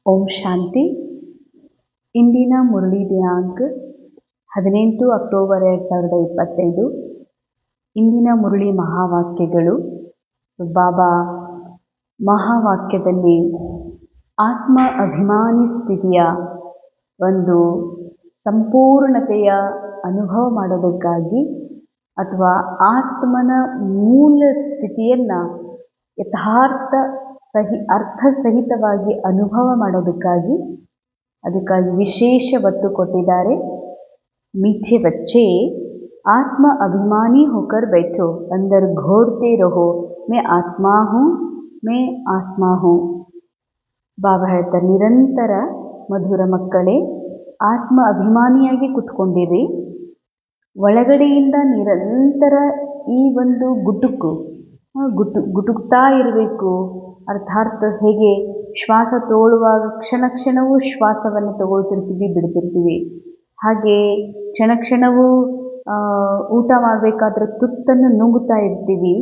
ಓಂ ಶಾಂತಿ. ಇಂದಿನ ಮುರಳಿ ದಿನಾಂಕ 18 ಅಕ್ಟೋಬರ್ 2025. ಇಂದಿನ ಮುರಳಿ ಮಹಾವಾಕ್ಯಗಳು. ಬಾಬಾ ಮಹಾವಾಕ್ಯದಲ್ಲಿ ಆತ್ಮ ಅಭಿಮಾನಿ ಸ್ಥಿತಿಯ ಒಂದು ಸಂಪೂರ್ಣತೆಯ ಅನುಭವ ಮಾಡೋದಕ್ಕಾಗಿ ಅಥವಾ ಆತ್ಮನ ಮೂಲ ಸ್ಥಿತಿಯನ್ನು ಯಥಾರ್ಥ ಅರ್ಥಸಹಿತವಾಗಿ ಅನುಭವ ಮಾಡೋದಕ್ಕಾಗಿ ಅದಕ್ಕಾಗಿ ವಿಶೇಷ ಒತ್ತು ಕೊಟ್ಟಿದ್ದಾರೆ. मीठे बच्चे आत्म अभिमानी होकर बैठो, अंदर घोरते रहो मैं आत्मा हूँ. ಬಾಬಾ ಹೇಳ್ತಾರೆ, ನಿರಂತರ ಮಧುರ ಮಕ್ಕಳೇ, ಆತ್ಮ ಅಭಿಮಾನಿಯಾಗಿ ಕುತ್ಕೊಂಡಿರಿ. ಒಳಗಡೆಯಿಂದ ನಿರಂತರ ಈ ಒಂದು ಗುಟುಕ್ತಾ ಇರಬೇಕು. ಅರ್ಥಾತ್ ಹೇಗೆ ಶ್ವಾಸ ತಗೊಳ್ಳುವಾಗ ಕ್ಷಣವೂ ಶ್ವಾಸವನ್ನು ತಗೊಳ್ತಿರ್ತೀವಿ, ಬಿಡ್ತಿರ್ತೀವಿ. ಹಾಗೆ ಕ್ಷಣವೂ ಊಟ ಮಾಡಬೇಕಾದ್ರೆ ತುತ್ತನ್ನು ನುಂಗುತ್ತಾ ಇರ್ತೀವಿ.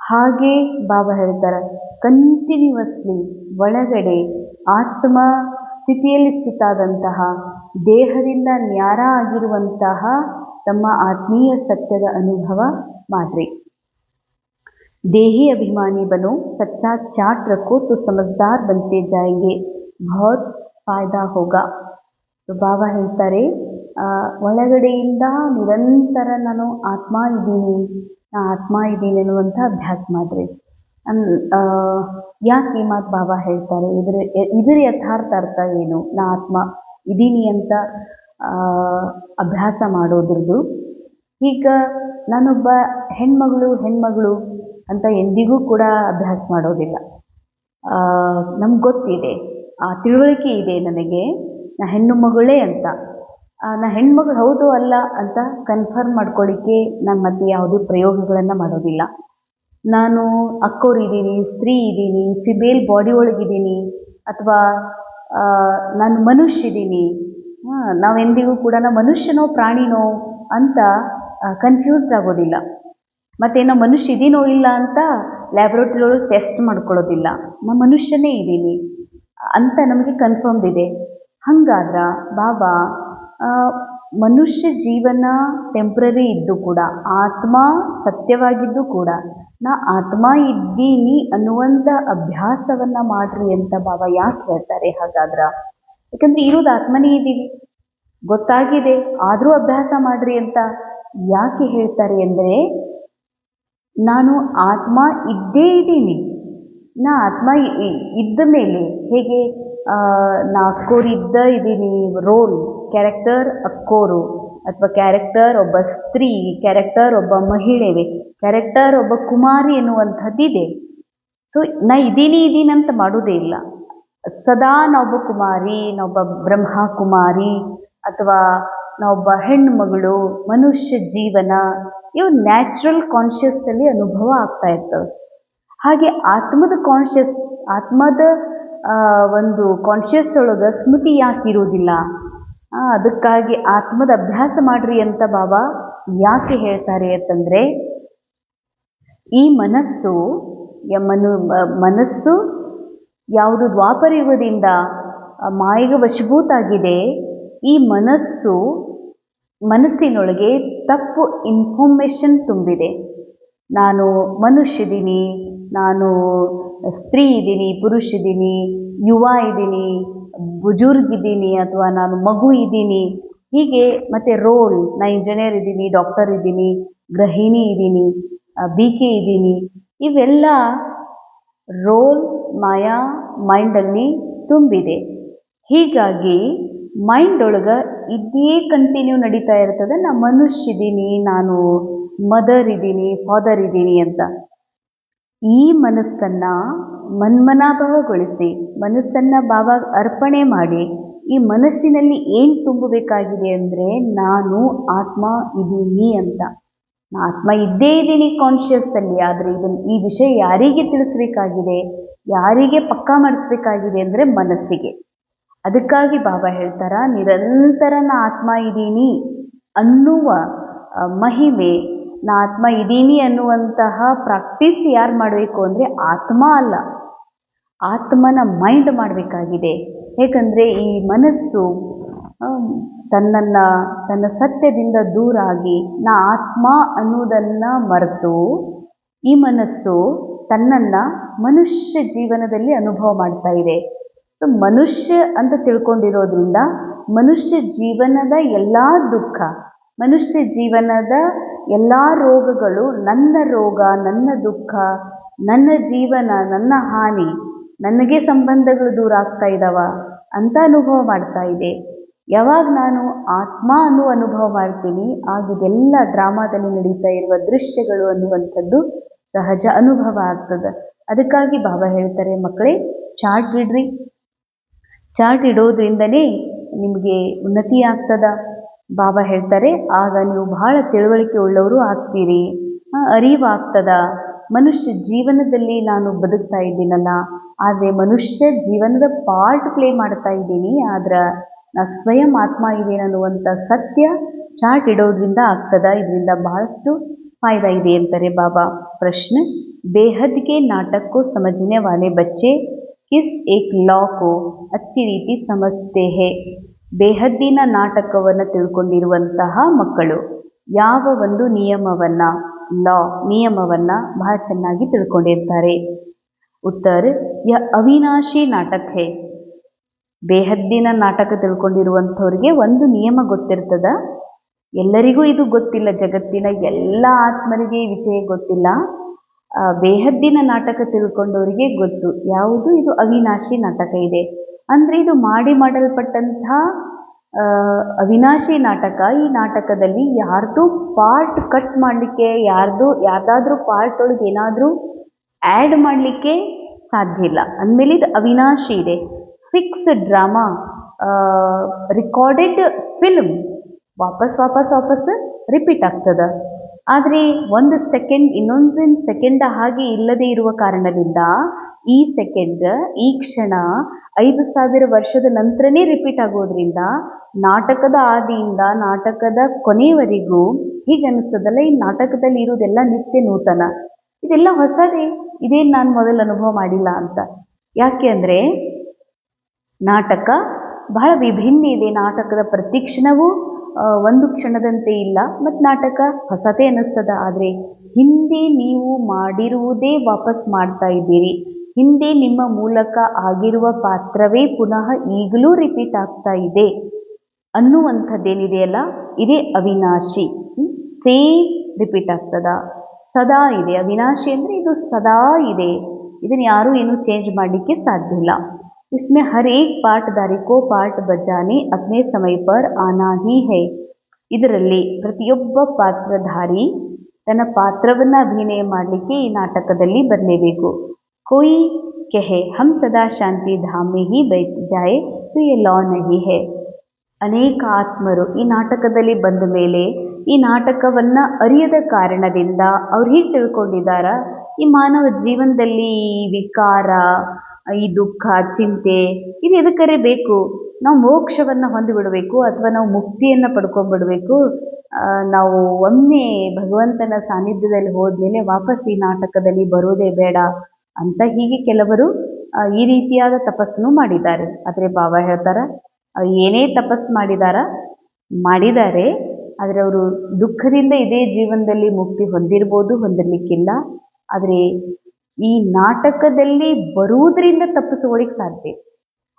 ಹಾಗೆ ಬಾಬಾ ಹೇಳ್ತಾರೆ, ಕಂಟಿನ್ಯೂವಸ್ಲಿ ಒಳಗಡೆ ಆತ್ಮ ಸ್ಥಿತಿಯಲ್ಲಿ ಸ್ಥಿತಾದಂತಹ ದೇಹದಿಂದ ನ್ಯಾರ ಆಗಿರುವಂತಹ ತಮ್ಮ ಆತ್ಮೀಯ ಸತ್ಯದ ಅನುಭವ ಮಾಡ್ರಿ. देही अभिमानी बनो, सच्चा चाट रखो तो समझदार बनते जाएंगे, बहुत फायदा होगा. ಬಾಬಾ ಹೇಳ್ತಾರೆ, ಒಳಗಡೆಯಿಂದ ನಿರಂತರ ನಾನು ಆತ್ಮ ಇದ್ದೀನಿ ಅನ್ನುವಂಥ ಅಭ್ಯಾಸ ಮಾಡಿರಿ. ಯಾಕೆ ಈ ಮಾತು ಬಾಬಾ ಹೇಳ್ತಾರೆ? ಇದರ ಯಥಾರ್ಥ ಅರ್ಥ ಏನು? ನಾ ಆತ್ಮ ಇದ್ದೀನಿ ಅಂತ ಅಭ್ಯಾಸ ಮಾಡೋದ್ರದ್ದು. ಈಗ ನಾನೊಬ್ಬ ಹೆಣ್ಮಗಳು ಅಂತ ಎಂದಿಗೂ ಕೂಡ ಅಭ್ಯಾಸ ಮಾಡೋದಿಲ್ಲ. ನಮ್ಗೆ ಗೊತ್ತಿದೆ, ಆ ತಿಳುವಳಿಕೆ ಇದೆ ನನಗೆ, ನಾ ಹೆಣ್ಣು ಮಗಳೇ ಅಂತ. ನಾ ಹೆಣ್ಮಗಳು ಹೌದು ಅಲ್ಲ ಅಂತ ಕನ್ಫರ್ಮ್ ಮಾಡ್ಕೊಳ್ಳಿಕ್ಕೆ ನಾನು ಮತ್ತೆ ಯಾವುದೇ ಪ್ರಯೋಗಗಳನ್ನು ಮಾಡೋದಿಲ್ಲ. ನಾನು ಅಕ್ಕೋರಿದ್ದೀನಿ, ಸ್ತ್ರೀ ಇದ್ದೀನಿ, ಫಿಮೇಲ್ ಬಾಡಿ ಒಳಗಿದ್ದೀನಿ, ಅಥವಾ ನಾನು ಮನುಷ್ಯ ಇದ್ದೀನಿ. ನಾವೆಂದಿಗೂ ಕೂಡ ನಾ ಮನುಷ್ಯನೋ ಪ್ರಾಣಿನೋ ಅಂತ ಕನ್ಫ್ಯೂಸ್ಡ್ ಆಗೋದಿಲ್ಲ. ಮತ್ತೇನೋ ಮನುಷ್ಯ ಇದೀನೋ ಇಲ್ಲ ಅಂತ ಲ್ಯಾಬ್ರೇಟರಿ ಒಳಗೆ ಟೆಸ್ಟ್ ಮಾಡ್ಕೊಳ್ಳೋದಿಲ್ಲ. ನಾ ಮನುಷ್ಯನೇ ಇದ್ದೀನಿ ಅಂತ ನಮಗೆ ಕನ್ಫರ್ಮ್ಡ್ ಇದೆ. ಹಂಗಾದ್ರೆ ಬಾಬಾ ಮನುಷ್ಯ ಜೀವನ ಟೆಂಪ್ರರಿ ಇದ್ದು ಕೂಡ, ಆತ್ಮ ಸತ್ಯವಾಗಿದ್ದು ಕೂಡ, ನಾ ಆತ್ಮ ಇದ್ದೀನಿ ಅನ್ನುವಂಥ ಅಭ್ಯಾಸವನ್ನು ಮಾಡ್ರಿ ಅಂತ ಬಾಬಾ ಯಾಕೆ ಹೇಳ್ತಾರೆ? ಹಾಗಾದ್ರೆ ಯಾಕಂದರೆ ಇರೋದು ಆತ್ಮನೇ ಇದ್ದೀವಿ, ಗೊತ್ತಾಗಿದೆ, ಆದರೂ ಅಭ್ಯಾಸ ಮಾಡ್ರಿ ಅಂತ ಯಾಕೆ ಹೇಳ್ತಾರೆ ಅಂದರೆ, ನಾನು ಆತ್ಮ ಇದ್ದೇ ಇದ್ದೀನಿ. ನಾ ಆತ್ಮ ಇದ್ದ ಮೇಲೆ ಹೇಗೆ ನಾ ಅಕ್ಕೋರಿದ್ದ ಇದ್ದೀನಿ, ರೋಲ್ ಕ್ಯಾರೆಕ್ಟರ್ ಅಕ್ಕೋರು, ಅಥವಾ ಕ್ಯಾರೆಕ್ಟರ್ ಒಬ್ಬ ಸ್ತ್ರೀ, ಕ್ಯಾರೆಕ್ಟರ್ ಒಬ್ಬ ಮಹಿಳೆ, ಕ್ಯಾರೆಕ್ಟರ್ ಒಬ್ಬ ಕುಮಾರಿ ಎನ್ನುವಂಥದ್ದಿದೆ. ಸೊ ನಾ ಇದೀನಿ ಅಂತ ಮಾಡೋದೇ ಇಲ್ಲ. ಸದಾ ನಾವೊಬ್ಬ ಕುಮಾರಿ, ನಾವೊಬ್ಬ ಬ್ರಹ್ಮ ಕುಮಾರಿ, ಅಥವಾ ನಾವೊಬ್ಬ ಹೆಣ್ಣು ಮಗಳು, ಮನುಷ್ಯ ಜೀವನ, ಇವು ನ್ಯಾಚುರಲ್ ಕಾನ್ಷಿಯಸ್ಸಲ್ಲಿ ಅನುಭವ ಆಗ್ತಾ ಇರ್ತವೆ. ಹಾಗೆ ಆತ್ಮದ ಒಂದು ಕಾನ್ಷಿಯಸ್ ಒಳಗೆ ಸ್ಮೃತಿ ಯಾಕೆ ಇರೋದಿಲ್ಲ? ಅದಕ್ಕಾಗಿ ಆತ್ಮದ ಅಭ್ಯಾಸ ಮಾಡ್ರಿ ಅಂತ ಬಾಬಾ ಯಾಕೆ ಹೇಳ್ತಾರೆ ಅಂತಂದರೆ, ಈ ಮನಸ್ಸು ಯಾವುದು ದ್ವಾಪರಯುಗದಿಂದ ಮಾಯೆಗೆ ವಶಭೂತ ಆಗಿದೆ. ಈ ಮನಸ್ಸಿನೊಳಗೆ ತಪ್ಪು ಇನ್ಫಾರ್ಮೇಷನ್ ತುಂಬಿದೆ. ನಾನು ಮನುಷ್ಯ ಇದ್ದೀನಿ, ನಾನು ಸ್ತ್ರೀ ಇದ್ದೀನಿ, ಪುರುಷ ಇದ್ದೀನಿ, ಯುವ ಇದ್ದೀನಿ, ಬುಜುರ್ಗ್ ಇದ್ದೀನಿ, ಅಥವಾ ನಾನು ಮಗು ಇದ್ದೀನಿ, ಹೀಗೆ ಮತ್ತೆ ರೋಲ್, ನಾ ಇಂಜಿನಿಯರ್ ಇದ್ದೀನಿ, ಡಾಕ್ಟರ್ ಇದ್ದೀನಿ, ಗೃಹಿಣಿ ಇದ್ದೀನಿ, ಬಿಕೆ ಇದ್ದೀನಿ, ಇವೆಲ್ಲ ರೋಲ್ ಮಾಯಾ ಮೈಂಡಲ್ಲಿ ತುಂಬಿದೆ. ಹೀಗಾಗಿ ಮೈಂಡ್ ಒಳಗೆ ಇದೇ ಕಂಟಿನ್ಯೂ ನಡೀತಾ ಇರ್ತದೆ, ನಾ ಮನುಷ್ಯ ಇದ್ದೀನಿ, ನಾನು ಮದರ್ ಇದ್ದೀನಿ, ಫಾದರ್ ಇದ್ದೀನಿ ಅಂತ. ಈ ಮನಸ್ಸನ್ನು ಮನ್ಮನಾಭವಗೊಳಿಸಿ, ಮನಸ್ಸನ್ನು ಬಾಬಾ ಅರ್ಪಣೆ ಮಾಡಿ, ಈ ಮನಸ್ಸಿನಲ್ಲಿ ಏನು ತುಂಬಬೇಕಾಗಿದೆ ಅಂದರೆ, ನಾನು ಆತ್ಮ ಇದ್ದೀನಿ ಅಂತ. ನಾ ಆತ್ಮ ಇದ್ದೇ ಇದ್ದೀನಿ ಕಾನ್ಷಿಯಸ್ಸಲ್ಲಿ. ಆದರೆ ಈ ವಿಷಯ ಯಾರಿಗೆ ತಿಳಿಸ್ಬೇಕಾಗಿದೆ, ಯಾರಿಗೆ ಪಕ್ಕಾ ಮಾಡಿಸ್ಬೇಕಾಗಿದೆ ಅಂದರೆ ಮನಸ್ಸಿಗೆ. ಅದಕ್ಕಾಗಿ ಬಾಬಾ ಹೇಳ್ತಾರ, ನಿರಂತರ ನಾ ಆತ್ಮ ಇದ್ದೀನಿ ಅನ್ನುವ ಮಹಿಮೆ, ನಾ ಆತ್ಮ ಇದ್ದೀನಿ ಅನ್ನುವಂತಹ ಪ್ರಾಕ್ಟೀಸ್ ಯಾರು ಮಾಡಬೇಕು ಅಂದರೆ ಆತ್ಮ ಅಲ್ಲ, ಆತ್ಮನ ಮೈಂಡ್ ಮಾಡಬೇಕಾಗಿದೆ. ಏಕೆಂದರೆ ಈ ಮನಸ್ಸು ತನ್ನ ಸತ್ಯದಿಂದ ದೂರಾಗಿ ನಾ ಆತ್ಮ ಅನ್ನೋದನ್ನು ಮರೆತು ಈ ಮನಸ್ಸು ತನ್ನನ್ನು ಮನುಷ್ಯ ಜೀವನದಲ್ಲಿ ಅನುಭವ ಮಾಡ್ತಾ ಇದೆ. ಸೊ ಮನುಷ್ಯ ಅಂತ ತಿಳ್ಕೊಂಡಿರೋದ್ರಿಂದ ಮನುಷ್ಯ ಜೀವನದ ಎಲ್ಲ ದುಃಖ, ಮನುಷ್ಯ ಜೀವನದ ಎಲ್ಲ ರೋಗಗಳು ನನ್ನ ರೋಗ, ನನ್ನ ದುಃಖ, ನನ್ನ ಜೀವನ, ನನ್ನ ಹಾನಿ, ನನಗೆ ಸಂಬಂಧಗಳು ದೂರ ಆಗ್ತಾ ಇದ್ದಾವ ಅಂತ ಅನುಭವ ಮಾಡ್ತಾ ಇದೆ. ಯಾವಾಗ ನಾನು ಆತ್ಮ ಅನ್ನೋ ಅನುಭವ ಮಾಡ್ತೀನಿ, ಆಗ ಇದೆಲ್ಲ ಡ್ರಾಮಾದಲ್ಲಿ ನಡೀತಾ ಇರುವ ದೃಶ್ಯಗಳು ಅನ್ನುವಂಥದ್ದು ಸಹಜ ಅನುಭವ ಆಗ್ತದೆ. ಅದಕ್ಕಾಗಿ ಬಾಬಾ ಹೇಳ್ತಾರೆ, ಮಕ್ಕಳೇ ಚಾರ್ಟ್ ಇಡ್ರಿ, ಚಾರ್ಟ್ ಇಡೋದ್ರಿಂದನೇ ನಿಮಗೆ ಉನ್ನತಿ ಆಗ್ತದ. ಬಾಬಾ ಹೇಳ್ತಾರೆ, ಆಗ ನೀವು ಬಹಳ ತಿಳುವಳಿಕೆ ಉಳ್ಳವರು ಆಗ್ತೀರಿ, ಅರಿವಾಗ್ತದ. ಮನುಷ್ಯ ಜೀವನದಲ್ಲಿ ನಾನು ಬದುಕ್ತಾ ಇದ್ದೀನಲ್ಲ, ಆದರೆ ಮನುಷ್ಯ ಜೀವನದ ಪಾರ್ಟ್ ಪ್ಲೇ ಮಾಡ್ತಾ ಇದ್ದೀನಿ, ಆದ್ರೆ ನಾ ಸ್ವಯಂ ಆತ್ಮ ಇದ್ದೇನೆ ಅನ್ನುವಂಥ ಸತ್ಯ ಚಾರ್ಟ್ ಇಡೋದ್ರಿಂದ ಆಗ್ತದ. ಇದರಿಂದ ಬಹಳಷ್ಟು ಫಾಯ್ದಾ ಇದೆ ಅಂತಾರೆ ಬಾಬಾ. ಪ್ರಶ್ನೆ, बेहद के नाटक को समझने वाले बच्चे किस एक लॉ को अच्छी ರೀತಿ ಸಮಜ್ತೆ ಹೇ? ಬೇಹದ್ದಿನ ನಾಟಕವನ್ನು ತಿಳ್ಕೊಂಡಿರುವಂತಹ ಮಕ್ಕಳು ಯಾವ ಒಂದು ನಿಯಮವನ್ನು ಬಹಳ ಚೆನ್ನಾಗಿ ತಿಳ್ಕೊಂಡಿರ್ತಾರೆ? ಉತ್ತರ, ಯ ಅವಿನಾಶಿ ನಾಟಕ ಹೇ. ಬೇಹದ್ದಿನ ನಾಟಕ ತಿಳ್ಕೊಂಡಿರುವಂಥವ್ರಿಗೆ ಒಂದು ನಿಯಮ ಗೊತ್ತಿರ್ತದ. ಎಲ್ಲರಿಗೂ ಇದು ಗೊತ್ತಿಲ್ಲ, ಜಗತ್ತಿನ ಎಲ್ಲ ಆತ್ಮರಿಗೆ ಈ ವಿಷಯ ಗೊತ್ತಿಲ್ಲ. ಬೇಹದ್ದಿನ ನಾಟಕ ತಿಳ್ಕೊಂಡವರಿಗೆ ಗೊತ್ತು ಯಾವುದು ಇದು ಅವಿನಾಶಿ ನಾಟಕ ಇದೆ. ಅಂದರೆ ಇದು ಮಾಡಲ್ಪಟ್ಟಂಥ ಅವಿನಾಶಿ ನಾಟಕ. ಈ ನಾಟಕದಲ್ಲಿ ಯಾರ್ದು ಪಾರ್ಟ್ ಕಟ್ ಮಾಡಲಿಕ್ಕೆ, ಯಾರ್ದಾದ್ರೂ ಪಾರ್ಟ್ ಒಳಗೆ ಏನಾದರೂ ಆ್ಯಡ್ ಮಾಡಲಿಕ್ಕೆ ಸಾಧ್ಯ ಇಲ್ಲ. ಅಂದಮೇಲೆ ಇದು ಅವಿನಾಶಿ ಇದೆ. ಫಿಕ್ಸ್ ಡ್ರಾಮಾ, ರಿಕಾರ್ಡೆಡ್ ಫಿಲ್ಮ್ ವಾಪಸ್ ರಿಪೀಟ್ ಆಗ್ತದೆ. ಆದರೆ ಒಂದು ಸೆಕೆಂಡ್ ಇನ್ನೊಂದು ಸೆಕೆಂಡ್ ಹಾಗೆ ಇಲ್ಲದೇ ಇರುವ ಕಾರಣದಿಂದ ಈ ಸೆಕೆಂಡ್, ಈ ಕ್ಷಣ 5000 ವರ್ಷದ ನಂತರನೇ ರಿಪೀಟ್ ಆಗೋದ್ರಿಂದ ನಾಟಕದ ಆದಿಯಿಂದ ನಾಟಕದ ಕೊನೆಯವರೆಗೂ ಹೀಗೆ ಅನ್ನಿಸ್ತದಲ್ಲ, ಈ ನಾಟಕದಲ್ಲಿ ಇರೋದೆಲ್ಲ ನಿತ್ಯ ನೂತನ, ಇದೆಲ್ಲ ಹೊಸದೇ, ಇದೇನು ನಾನು ಮೊದಲು ಅನುಭವ ಮಾಡಿಲ್ಲ ಅಂತ. ಯಾಕೆ ಅಂದರೆ ನಾಟಕ ಬಹಳ ವಿಭಿನ್ನ ಇದೆ. ನಾಟಕದ ಪ್ರತಿ ಕ್ಷಣವೂ ಒಂದು ಕ್ಷಣದಂತೆ ಇಲ್ಲ, ಮತ್ತು ನಾಟಕ ಹೊಸತೇ ಅನ್ನಿಸ್ತದ. ಆದರೆ ಹಿಂದೆ ನೀವು ಮಾಡಿರುವುದೇ ವಾಪಸ್ ಮಾಡ್ತಾ ಇದ್ದೀರಿ. ಹಿಂದೆ ನಿಮ್ಮ ಮೂಲಕ ಆಗಿರುವ ಪಾತ್ರವೇ ಪುನಃ ಈಗಲೂ ರಿಪೀಟ್ ಆಗ್ತಾ ಇದೆ ಅನ್ನುವಂಥದ್ದೇನಿದೆಯಲ್ಲ, ಇದೇ ಅವಿನಾಶಿ. ಸೇಮ್ ರಿಪೀಟ್ ಆಗ್ತದ, ಸದಾ ಇದೆ. ಅವಿನಾಶಿ ಅಂದರೆ ಇದು ಸದಾ ಇದೆ, ಇದನ್ನು ಯಾರೂ ಏನೂ ಚೇಂಜ್ ಮಾಡಲಿಕ್ಕೆ ಸಾಧ್ಯ ಇಲ್ಲ. इसमें हर एक पाठधारी को पाठ बजाने अपने समय पर आना ही है. ಇದರಲ್ಲಿ ಪ್ರತಿಯೊಬ್ಬ ಪಾತ್ರಧಾರಿ ತನ್ನ ಪಾತ್ರವನ್ನು ಅಭಿನಯ ಮಾಡಲಿಕ್ಕೆ ಈ ನಾಟಕದಲ್ಲಿ ಬರಲೇಬೇಕು. कोई कहे हम सदा शांति धाम में ही बैठ जाए तो ये लॉ नहीं है. ಅನೇಕ ಆತ್ಮರು ಈ ನಾಟಕದಲ್ಲಿ ಬಂದ ಮೇಲೆ ಈ ನಾಟಕವನ್ನು ಅರಿಯದ ಕಾರಣದಿಂದ ಅವ್ರು ಹೀಗೆ ತಿಳ್ಕೊಂಡಿದ್ದಾರ, ಈ ಮಾನವ ಜೀವನದಲ್ಲಿ ಈ ವಿಕಾರ, ಈ ದುಃಖ, ಚಿಂತೆ ಇದು ಎದಕ್ಕರೆ ಬೇಕು, ನಾವು ಮೋಕ್ಷವನ್ನು ಹೊಂದಿಬಿಡಬೇಕು ಅಥವಾ ನಾವು ಮುಕ್ತಿಯನ್ನು ಪಡ್ಕೊಂಡ್ಬಿಡ್ಬೇಕು, ನಾವು ಒಮ್ಮೆ ಭಗವಂತನ ಸಾನ್ನಿಧ್ಯದಲ್ಲಿ ಹೋದ್ಮೇಲೆ ವಾಪಸ್ ಈ ನಾಟಕದಲ್ಲಿ ಬರೋದೇ ಬೇಡ ಅಂತ ಹೀಗೆ ಕೆಲವರು ಈ ರೀತಿಯಾದ ತಪಸ್ಸನ್ನು ಮಾಡಿದ್ದಾರೆ. ಆದರೆ ಬಾಬಾ ಹೇಳ್ತಾರೆ, ಏನೇ ತಪಸ್ಸು ಮಾಡಿದ್ದಾರೆ, ಆದರೆ ಅವರು ದುಃಖದಿಂದ ಇದೇ ಜೀವನದಲ್ಲಿ ಮುಕ್ತಿ ಹೊಂದಿರ್ಬೋದು, ಹೊಂದಿರಲಿಕ್ಕಿಲ್ಲ. ಆದರೆ ಈ ನಾಟಕದಲ್ಲಿ ಬರುವುದರಿಂದ ತಪ್ಪಿಸ್ಕೊಳ್ಳಿಕ್ಕೆ ಸಾಧ್ಯ.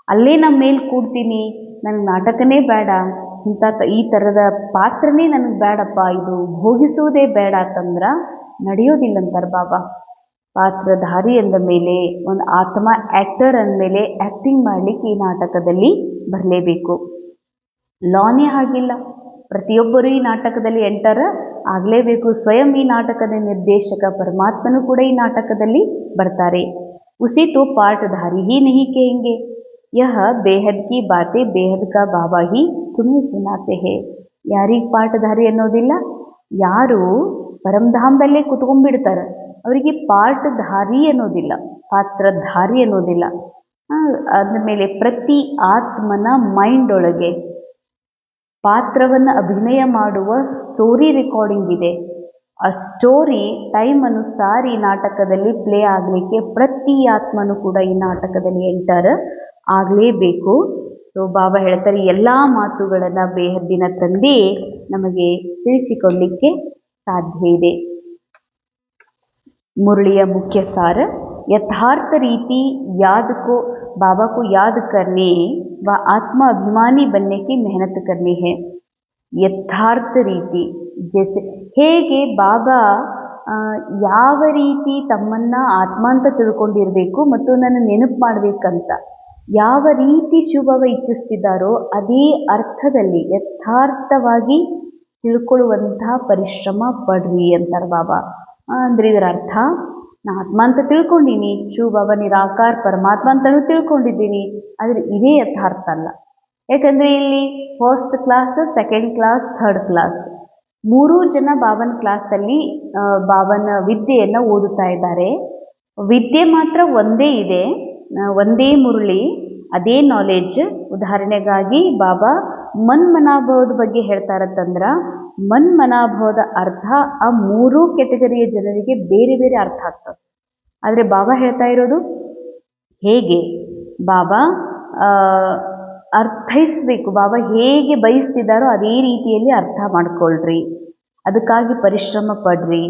ಅಲ್ಲೇ ನಮ್ಮ ಮೇಲೆ ಕೂಡ್ತೀನಿ, ನನಗೆ ನಾಟಕನೇ ಬೇಡ, ಈ ಥರದ ಪಾತ್ರನೇ ನನಗೆ ಬೇಡಪ್ಪ, ಇದು ಭೋಗಿಸುವುದೇ ಬೇಡ ಅಂತಂದ್ರೆ ನಡೆಯೋದಿಲ್ಲ ಅಂತಾರೆ ಬಾಬಾ. ಪಾತ್ರಧಾರಿ ಅಂದ ಮೇಲೆ ಒಂದು ಆತ್ಮ, ಆ್ಯಕ್ಟರ್ ಅಂದಮೇಲೆ ಆ್ಯಕ್ಟಿಂಗ್ ಮಾಡಲಿಕ್ಕೆ ಈ ನಾಟಕದಲ್ಲಿ ಬರಲೇಬೇಕು. ಲಾನೇ ಆಗಿಲ್ಲ, ಪ್ರತಿಯೊಬ್ಬರು ಈ ನಾಟಕದಲ್ಲಿ ಎಂಟರ್ ಆಗಲೇಬೇಕು. ಸ್ವಯಂ ಈ ನಾಟಕದ ನಿರ್ದೇಶಕ ಪರಮಾತ್ಮನು ಕೂಡ ಈ ನಾಟಕದಲ್ಲಿ ಬರ್ತಾರೆ. ಉಸಿ ತೋ ಪಾಠಧಾರಿ ಹಿ ನಹಿ ಕहेंगे, ಯಹ ಬೇಹದ್ ಕಿ ಬಾತೆ ಬೇಹದ್ ಕಾ ಬಾಬಾ ಹಿ ತುಮೇ ಸುನಾತೆ ಹೇ. ಯಾರಿಗೆ ಪಾಠಧಾರಿ ಅನ್ನೋದಿಲ್ಲ, ಯಾರು ಪರಮಧಾಮದಲ್ಲೇ ಕುತ್ಕೊಂಡ್ಬಿಡ್ತಾರೆ ಅವರಿಗೆ ಪಾಠಧಾರಿ ಅನ್ನೋದಿಲ್ಲ, ಪಾತ್ರಧಾರಿ ಅನ್ನೋದಿಲ್ಲ. ಆದಮೇಲೆ ಪ್ರತಿ ಆತ್ಮನ ಮೈಂಡ್ ಒಳಗೆ ಪಾತ್ರವನ್ನು ಅಭಿನಯ ಮಾಡುವ ಸ್ಟೋರಿ ರೆಕಾರ್ಡಿಂಗ್ ಇದೆ. ಆ ಸ್ಟೋರಿ ಟೈಮ್ ಅನುಸಾರ ಈ ನಾಟಕದಲ್ಲಿ ಪ್ಲೇ ಆಗಲಿಕ್ಕೆ ಪ್ರತಿ ಆತ್ಮನೂ ಕೂಡ ಈ ನಾಟಕದಲ್ಲಿ ಎಂಟರ್ ಆಗಲೇಬೇಕು. ಸೊ ಬಾಬಾ ಹೇಳ್ತಾರೆ ಎಲ್ಲ ಮಾತುಗಳನ್ನು ಬೇಹದ್ದಿನ ತಂದೆ ನಮಗೆ ತಿಳಿಸಿಕೊಡಲಿಕ್ಕೆ ಸಾಧ್ಯ ಇದೆ. मुरलिया मुख्य सार यथार्थ रीति याद को बाबा को याद करने व आत्मा अभिमानी बनने की मेहनत करनी है. ಯಥಾರ್ಥ ರೀತಿ ಜೈಸೆ ಹೇಗೆ ಬಾಬಾ ಯಾವ ರೀತಿ ತಮ್ಮನ್ನು ಆತ್ಮ ಅಂತ ತಿಳ್ಕೊಂಡಿರಬೇಕು ಮತ್ತು ನನ್ನ ನೆನಪು ಮಾಡಬೇಕಂತ ಯಾವ ರೀತಿ ಶಿವಬಾಬಾ ಇಚ್ಛಿಸ್ತಿದ್ದಾರೋ ಅದೇ ಅರ್ಥದಲ್ಲಿ ಯಥಾರ್ಥವಾಗಿ ತಿಳ್ಕೊಳ್ಳುವಂತಹ ಪರಿಶ್ರಮ ಪಡ್ರಿ ಅಂತಾರೆ ಬಾಬಾ. ಅಂದರೆ ಇದರ ಅರ್ಥ ನಾ ಆತ್ಮ ಅಂತ ತಿಳ್ಕೊಂಡೀನಿ, ಶಿವಬಾಬಾ ನಿರಾಕಾರ ಪರಮಾತ್ಮ ಅಂತಲೂ ತಿಳ್ಕೊಂಡಿದ್ದೀನಿ, ಆದರೆ ಇದೇ ಯಥಾರ್ಥ ಅಲ್ಲ. ಯಾಕಂದರೆ ಇಲ್ಲಿ first class, second class, third class ಮೂರೂ ಜನ ಬಾಬನ ಕ್ಲಾಸಲ್ಲಿ ಬಾಬನ ವಿದ್ಯೆಯನ್ನು ಓದುತ್ತಾ ಇದ್ದಾರೆ. ವಿದ್ಯೆ ಮಾತ್ರ ಒಂದೇ ಇದೆ, ಒಂದೇ ಮುರಳಿ, ಅದೇ ನಾಲೆಡ್ಜ್. ಉದಾಹರಣೆಗಾಗಿ ಬಾಬಾ ಮನ್ಮನಾಭವದ ಬಗ್ಗೆ ಹೇಳ್ತಾರಂತಂದ್ರೆ ಮನ್ಮನಾಭವದ ಅರ್ಥ ಆ ಮೂರೂ ಕೆಟಗರಿಯ ಜನರಿಗೆ ಬೇರೆ ಬೇರೆ ಅರ್ಥ ಆಗ್ತದೆ. ಆದರೆ ಬಾಬಾ ಹೇಳ್ತಾ ಇರೋದು ಹೇಗೆ ಬಾಬಾ ಅರ್ಥೈಸಬೇಕು, ಬಾಬಾ ಹೇಗೆ ಬಯಸ್ತಿದ್ದಾರೋ ಅದೇ ರೀತಿಯಲ್ಲಿ ಅರ್ಥ ಮಾಡ್ಕೊಳ್ರಿ, ಅದಕ್ಕಾಗಿ ಪರಿಶ್ರಮ ಪಡ್ರಿ.